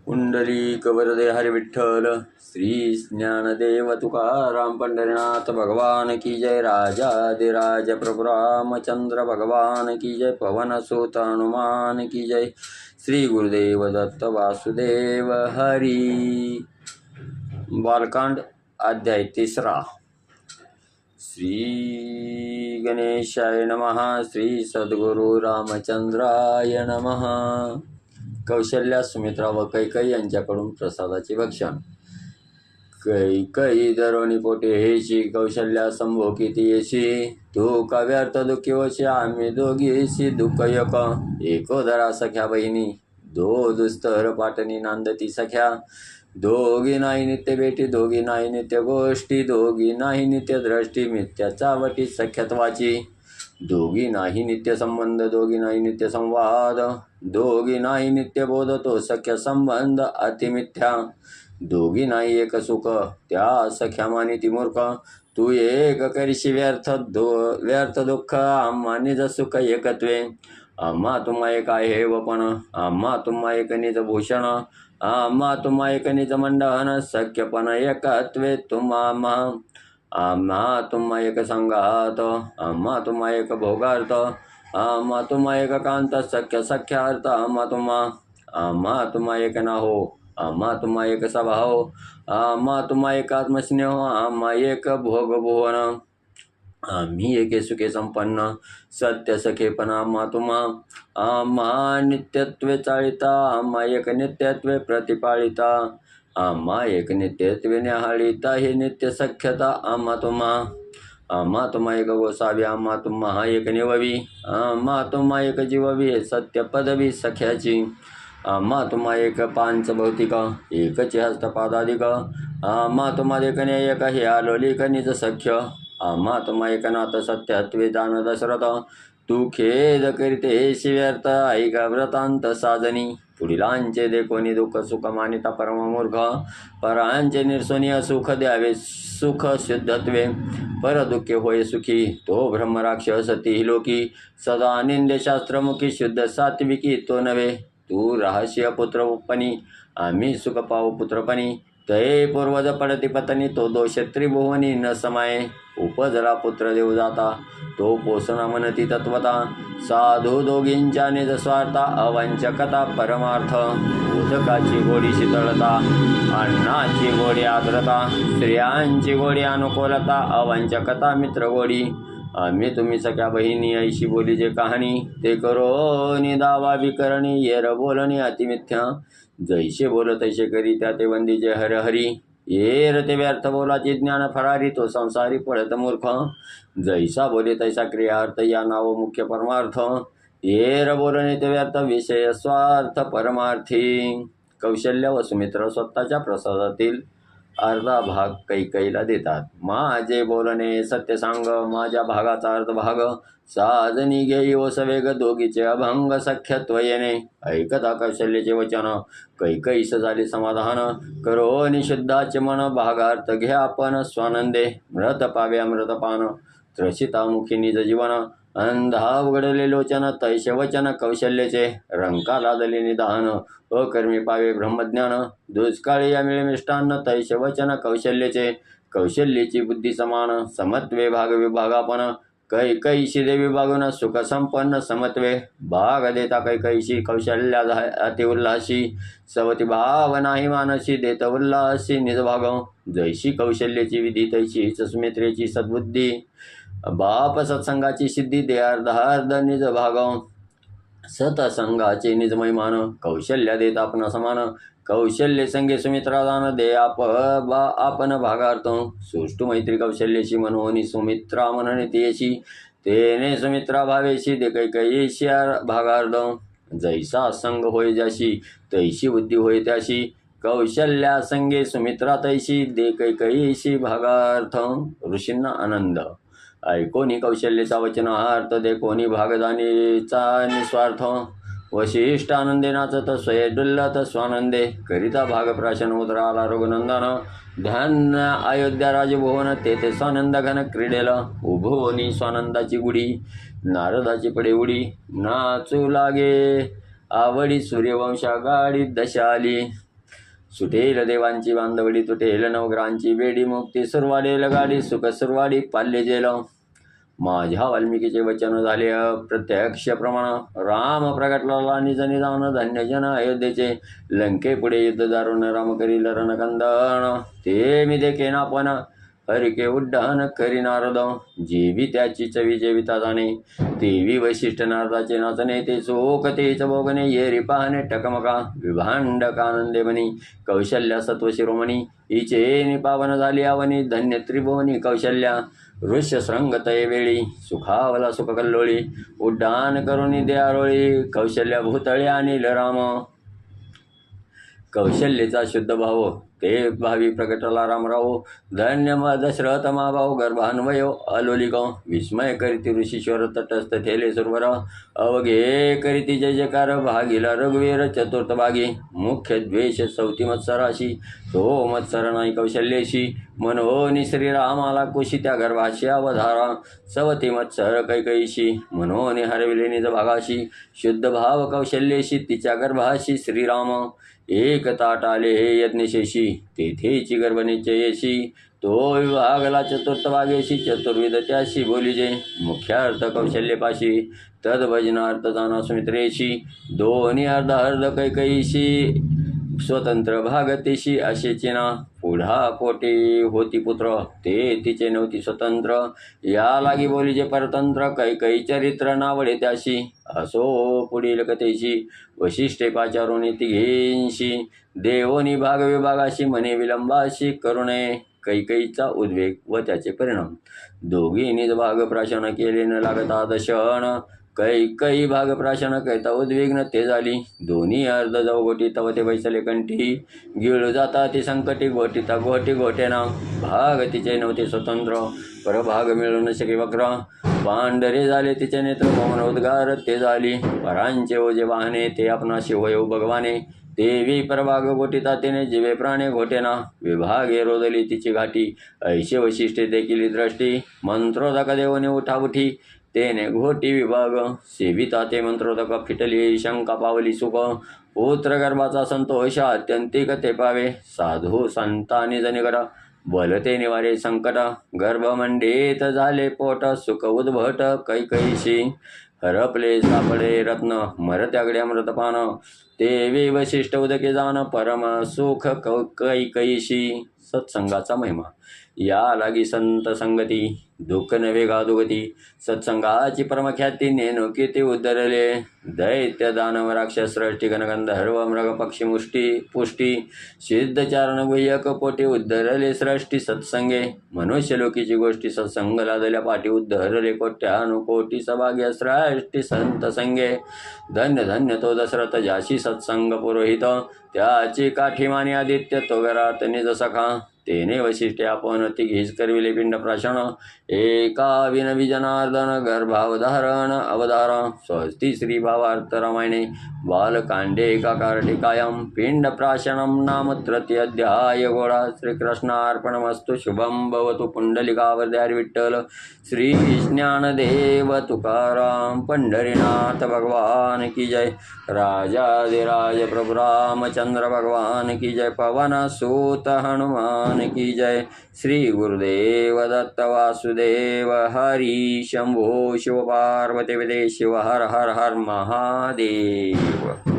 पुंडलिक वरदे हरि विठ्ठल श्री ज्ञानदेव तुकाराम पंढरीनाथ भगवान की जय। राजाधिराज प्रभु रामचंद्र भगवान की जय। पवन सुत हनुमान की जय। श्री गुरुदेव दत्त वासुदेव हरि। बालकांड अध्याय 3। श्री गणेशाय नमः। श्री सद्गुरु रामचंद्राय नमः। कौशल्या, सुमित्रा व कैकई यांच्याकडून प्रसादाचे भक्षण। कैकई दरोणी पोटे हेशी, कौशल्या संभोकिती येशी। तू का व्यर्थ दुःखी होशी, आम्ही दोघीशी दुःख एकोदरा सख्या बहिणी, दो दुस्तर पाटणी नांदती सख्या। दोघी नाही नित्य भेटी, दोघी नाही नित्य गोष्टी, दोघी नाही नित्य दृष्टी, मिथ्या चावटी सख्यत्वाची। दोघी नाही नित्य संबंध, दोघी नाही नित्य संवाद, दोघी नाही नित्य बोध, तो सख्य संबंध अतिमिथ्या। दोघी नाही एक सुख, त्या सख्या मानिती मूर्ख। तू एक करीशी व्यर्थ दुःख, आम्हा निज सुख एकत्वे। आम्हा तुम्हा एक आहे हेवपण, आम्हा तुम्हा एक निज भूषण, आम्हा तुम्हा एक निज मंडन, सख्यपण एकत्वे तुम्हा। आम्हा तुम्हा एक संघात, आम्हा तुम्हा एक भोगार्थ, आम्हा तुम्हा एक कांत, सख्य सख्यार्थ आम्हा तुम्हा एक नाहो, आम्हा तुम्हा एक स्वभाव, आम्हा तुम्हा एक आत्मस्नेह, आम्हा एक भोग भुवन। आम्ही एके सुखे संपन्न, सत्य सखेपण आम्हा तुम्हा। आम्हा नित्यत्वे चाळिता, आम्हा एक नित्यत्वे प्रतिपाळिता, आम्हा एक नित्यत्वे न्याहाळिता, हे नित्य सख्यता आम्हा तुम्हा। आम्हा तुम्हा एक गोसावी, आम्हा तुम्हा एक निववी, आम्हा तुम्हा एक जीववी, हे सत्य पदवी सख्याची। आम्हा तुम्हा एक पांच भौतिक, एकचे हस्तपादादिक, आम्हा तुम्हा एक एक, हे आलोलिक निज सख्य। आम्हा तुम्हा एक नाथ सत्यत्वे जाण दशरथ, तू खेद करीते हे व्यर्थ, ऐका व्रतांत साजनी। पुढीलांचे देखोनी दुःख सुख मानिता परममूर्ख, परांचे निर्सोनी सुख द्यावे सुख शुद्धत्वे। पर दुःखे होय सुखी, तो ब्रह्मराक्षस ती लोकी, सदा निंदे शास्त्रमुखी, शुद्ध सात्विकी तो नव्हे। तू रहस्य पुत्रपणी, आम्ही सुख पाहू पुत्रपणी, तये पूर्वज पडती पत्नी, तो दोष त्रिभुवनी न समाये। उपजला पुत्र देव जाता, तो पोसना म्हणती तत्वता, साधू दोघींच्या निज स्वार्था, अवंचकता परमार्थ। उदकाची गोडी शीतळता, अन्नाची गोडी आर्द्रता, स्त्रियांची गोडी अनुकूलता, अवंचकता मित्र गोडी। आम्ही तुम्ही सख्या बहिणी, ऐशी बोली जे कहाणी, ते करो निदावा विकरणी, येर बोलणी अतिमिथ्या। जैसे बोल तैसे करी, त्या ते वंदीचे हर हरी, येर ते व्यर्थ बोलाची ज्ञान फरारी, तो संसारी पडत मूर्ख। जैसा बोले तैसा क्रियार्थ, या नाव मुख्य परमार्थ, येर बोलणे ते व्यर्थ, विषय स्वार्थ परमार्थी। कौशल्य व सुमित्रा स्वतःच्या प्रसादातील अर्धा भाग कैकईला देतात। माझे बोलणे सत्य सांग, माझ्या भागाचा अर्ध भाग, साजनी घेई व सवेग, दोघीचे अभंग सख्यत्व येणे। ऐकता कौशल्याचे वचन, कैकईस झाले समाधान, करो निषुद्धाचे मन, भागार्थ घ्या आपण स्वानंदे। मृत पावे अमृतपान, त्रसिता मुखी निज जीवन, अंधा उघडले लोचन, तैसे वचन कौशल्याचे। रंका लादले निदान, अकर्मी पावे ब्रह्मज्ञान, दुष्काळी मिळे मिष्टान्न, तैसे वचन कौशल्याचे। कौशल्याची बुद्धी समान, समत्वे भाग विभागापन, कैकईशी देवी बागुन सुख संपन्न समत्वे। भाग देता कैकईशी, कौशल्या अति उल्हासी, सवती भाव नाही मानसी, देत उल्हासी निज भाग। जैशी कौशल्याची विधी, तैशीच सुमित्रेची सद्बुद्धी, बाप सत्संगाची सिद्धी, दे अर्धार्ध निज भाग। सतसंगाचे निज महिमान, कौशल्या देत आपण समान, कौशल्य संगे सुमित्रा दान, दे आपण भागार्थ। सुष्टू मैत्री कौशल्याशी, मनोनी सुमित्रा मनने तेशी, तेने सुमित्रा भावेशी, दे कैकईशी भागार्थ। जैसा संग होय ज्याशी, तैशी बुद्धी होय त्याशी, कौशल्या संगे सुमित्रा तैशी, दे कैकईशी भागार्थ। ऋषींना आनंद, ऐकोनी कौशल्याचा वचनार्थ, दे कोणी भागदानीचा निस्वार्थ। वशिष्ठ आनंदे नाचत, स्वये डुल्लत स्वानंदे, करिता भाग प्राशन उदराला रघुनंदन। ध्यान अयोध्या राजभुवन, तेथे स्वानंद घन क्रीडेल, उभोनी स्वानंदाची गुढी, नारदाची पडे उडी, नाचू लागे आवडी सूर्यवंशा गाडी दशा आली। सुटेल देवांची बांधवडी, तुटेल नवग्रहांची बेडी, मुक्ती सुरवाडेल गाडी, सुख सुरवाडी पाल्ले जेल. माझ्या वाल्मिकीचे वचन झाले प्रत्यक्ष प्रमाण, राम प्रगटला निज निदान, धन्य जन अयोध्येचे. लंके पुढे युद्ध दारुण, राम करील रणकंदन. ते मी देखेन आपण, हरिके उड्डाण करी नारद. जेवी त्याची चवी जेविता जाणे, देवी वैशिष्ट नारदाचे नाचणे. ते चोख तेच भोगणे, येरी पाहणे टकमका, विभांड कानंदे म्हणी. कौशल्या सत्व शिरोमणी, हिचे निपावन झाली आवनी. धन्य त्रिभुवनी कौशल्या, ऋष्यशृंग तये वेळी. सुखावला सुख कल्लोळी, उड्डाण करून दे आरोळी. कौशल्या भूतळे अनिल राम, कौशल्येचा शुद्ध भाव, ते भावी प्रगटला रामराव. धन्य दशरथ माभाव, गर्भान्वयो अलोलिक. विस्मय करीती ऋषीश्वर, तटस्थ थेले सुरवर. अवघे करीती जय जयकार, भागीला रघुवीर चतुर्थ भागी. मुख्य द्वेष चौथी मत्सराशी, तो मत्सर नाही कौशल्येशी. मनोनी श्रीरामाला कुशी, त्या गर्भाशी अवधारा. सवती मत्सर कैकईशी, मनोनी हरविले निज भागाशी. शुद्ध भाव कौशल्येशी, तिच्या गर्भाशी श्रीराम. एक ताट आले हे यज्ञशेषी, तेथेची गर्भनिश्चयेशी. तो विभागला चतुर्थ भागेशी, चतुर्विध त्याशी बोलिजे. मुख्यार्थ कौशल्यपाशी, तद्भजनार्थ जाना सुमित्रेशी. दोन्ही अर्ध अर्ध कैकईशी, स्वतंत्र भागतीशी. असेची ना पुढा पोटी होती पुत्र, ते तिचे नव्हती स्वतंत्र. या लागी बोलीजे परतंत्र, कैकई चरित्र नावडे त्याशी. असो पुढील कथेशी, वशिष्ठे पाचारोनी तिघेंशी. देवोनी भाग विभागाशी, म्हणे विलंबाशी करुणे. कैकईचा उद्वेग व त्याचे परिणाम. दोघींनीच भाग प्राशन केले, न लागता दशन. कैकई भाग प्राशन कैता उद्विग्न ते झाली. दोन्ही अर्ध जाऊ गोटी, तव ते बैसले कंठी. गिळू जाता ती संकटी, गोटीता गोटी गोटेना. भाग तिचे नव्हते स्वतंत्र, परभाग मिळू न शके वक्र. पांढरे झाले तिचे नेत्र, मौन उद्गार ते झाली. परांचे ओझे वाहने, ते आपणाशी होय भगवाने. देवी परभाग गोटीता तिने, जीवे प्राणे घोटेना. विभागे रोदली तिची घाटी, ऐशे वशिष्ठे देखील दृष्टी. मंत्रोदक देवने उठाउठी, तेने घोटी विभाग. सेविता ते मंत्रोदक, फिटली शंका पावली सुख. पुत्र गर्भाचा संतोष अत्यंतिक ते पावे. साधू संतानी जनिकर, बलते निवारे संकट. गर्भमंडित झाले पोट, सुख उद्भट कैकईशी. हरपले सापडे रत्न, मरत्यागडे अमृतपान. देवी वशिष्ठ उदके जाण, परम सुख कैकईशी. सत्संगाचा महिमा. या लागी संत संगती, दुःख नव्हे गादुगती. सत्संगाची परमख्याती, नेनो किती उद्धरले. दैत्य दानव राक्षस सृष्टी, गणगंधर्व मृग पक्षी मुष्टी पुष्टी. सिद्ध चारण गुह्यक पोटी, उद्धरले सृष्टी सत्संगे. मनुष्य लोकीची गोष्टी, सत्संग लादल्या पाठी. उद्धरले कोट्यानुकोटी, सभाग्य सृष्टी संत संगे. धन्य धन्य तो दशरथ, ज्याशी सत्संग पुरोहित. त्याची काठीमानी आदित्य, तो घरात निज सखा. तेने वशिष्ठे आपण तिघीच करविले पिंड प्राशन. एका विनवी जनार्दन, गर्भावधारण अवधार. स्वस्ती श्री भावार्थ रामायणे, बालकांडे एकाकार टीकायाम. पिंड प्राशनम नाम तृतीय अध्याय गोळा. श्रीकृष्णार्पणमस्तु. शुभम भवतु. पुंडलिकावरदारी विठ्ठल श्री ज्ञानदेव तुकाराम. पंढरीनाथ भगवान की जय. राजाधिराज प्रभु रामचंद्र भगवान की जय. पवन सूत हनुमान की जय. श्री गुरुदेव दत्त वासुदेव हरि. शंभो शिव पार्वती विदे शिव. हर हर हर महादेव.